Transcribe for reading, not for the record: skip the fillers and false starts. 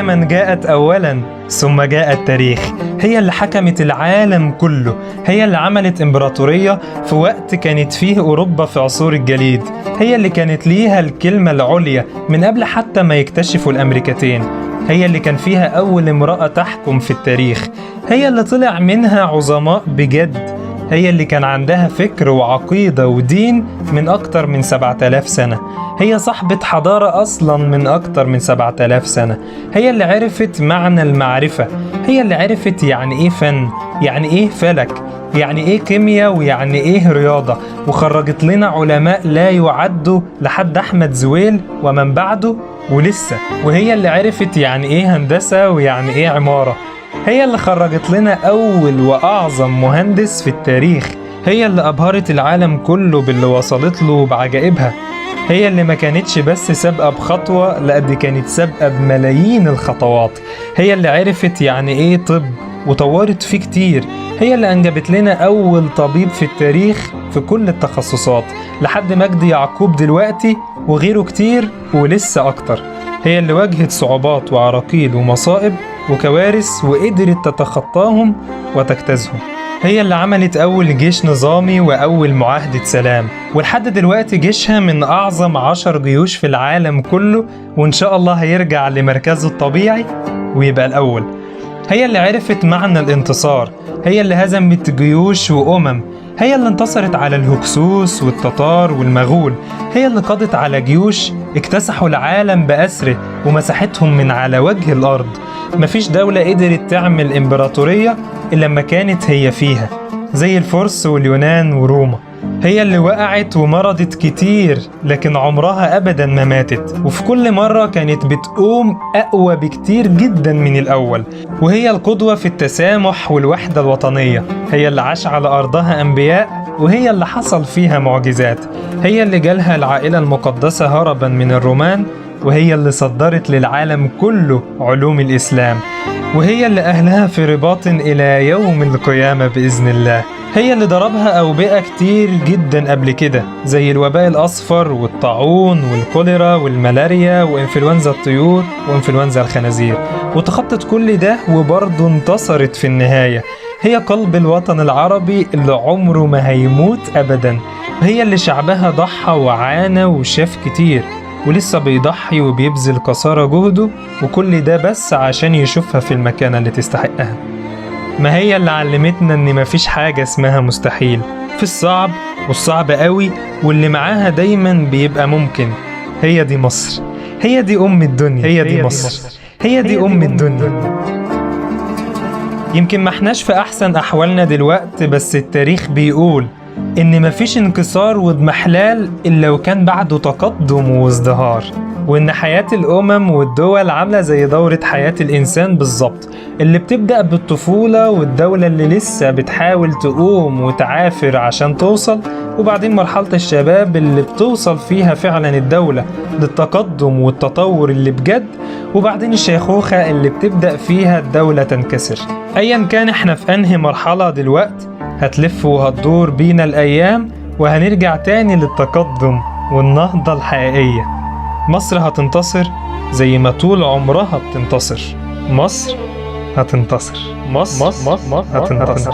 من جاءت أولا ثم جاء التاريخ. هي اللي حكمت العالم كله، هي اللي عملت إمبراطورية في وقت كانت فيه أوروبا في عصور الجليد، هي اللي كانت ليها الكلمة العليا من قبل حتى ما يكتشفوا الأمريكتين، هي اللي كان فيها أول امرأة تحكم في التاريخ، هي اللي طلع منها عظماء بجد، هي اللي كان عندها فكر وعقيدة ودين من أكتر من 7000 سنة، هي صاحبة حضارة أصلا من أكتر من 7000 سنة، هي اللي عرفت معنى المعرفة، هي اللي عرفت يعني إيه فن، يعني إيه فلك، يعني إيه كيمياء، ويعني إيه رياضة، وخرجت لنا علماء لا يعدوا لحد أحمد زويل ومن بعده ولسه، وهي اللي عرفت يعني إيه هندسة ويعني إيه عمارة، هي اللي خرجت لنا أول وأعظم مهندس في التاريخ، هي اللي أبهرت العالم كله باللي وصلت له بعجائبها، هي اللي ما كانتش بس سابقة بخطوة، لا دي كانت سابقة بملايين الخطوات، هي اللي عرفت يعني إيه طب وطورت فيه كتير، هي اللي أنجبت لنا أول طبيب في التاريخ في كل التخصصات لحد مجدي يعقوب دلوقتي وغيره كتير ولسه أكتر، هي اللي واجهت صعوبات وعراقيل ومصائب وكوارث وقدرت تتخطاهم وتجتازهم، هي اللي عملت أول جيش نظامي وأول معاهدة سلام، ولحد دلوقتي جيشها من أعظم 10 جيوش في العالم كله، وإن شاء الله هيرجع لمركزه الطبيعي ويبقى الأول، هي اللي عرفت معنى الانتصار، هي اللي هزمت جيوش وأمم، هي اللي انتصرت على الهكسوس والتتار والمغول، هي اللي قضت على جيوش اكتسحوا العالم بأسره ومساحتهم من على وجه الأرض، مفيش دولة قدرت تعمل إمبراطورية إلا لما كانت هي فيها، زي الفرس واليونان وروما، هي اللي وقعت ومرضت كتير لكن عمرها أبدا ما ماتت، وفي كل مرة كانت بتقوم أقوى بكتير جدا من الأول، وهي القدوة في التسامح والوحدة الوطنية، هي اللي عاش على أرضها أنبياء، وهي اللي حصل فيها معجزات، هي اللي جالها العائلة المقدسة هربا من الرومان، وهي اللي صدرت للعالم كله علوم الإسلام، وهي اللي أهلها في رباط إلى يوم القيامة بإذن الله، هي اللي ضربها أوبئة كتير جدا قبل كده زي الوباء الأصفر والطاعون والكوليرا والملاريا وإنفلونزا الطيور وإنفلونزا الخنازير، وتخطت كل ده وبرضه انتصرت في النهاية، هي قلب الوطن العربي اللي عمره ما هيموت أبدا، هي اللي شعبها ضحى وعانى وشاف كتير ولسه بيضحي وبيبذل قصارى جهده، وكل ده بس عشان يشوفها في المكانة اللي تستحقها. ما هي اللي علمتنا ان مفيش حاجة اسمها مستحيل، في الصعب والصعب قوي واللي معاها دايما بيبقى ممكن، هي دي مصر، هي دي أم الدنيا، هي دي مصر، هي دي أم الدنيا. يمكن ما احناش في أحسن أحوالنا دلوقت، بس التاريخ بيقول إن مفيش انكسار واضمحلال إلا وكان بعده تقدم وازدهار، وإن حياة الأمم والدول عاملة زي دورة حياة الإنسان بالظبط، اللي بتبدأ بالطفولة والدولة اللي لسه بتحاول تقوم وتعافر عشان توصل، وبعدين مرحلة الشباب اللي بتوصل فيها فعلا الدولة للتقدم والتطور اللي بجد، وبعدين الشيخوخة اللي بتبدأ فيها الدولة تنكسر. أيا كان احنا في أنهي مرحلة دلوقت، هتلف وهتدور بينا الأيام وهنرجع تاني للتقدم والنهضة الحقيقية. مصر هتنتصر زي ما طول عمرها بتنتصر، مصر هتنتصر، مصر هتنتصر.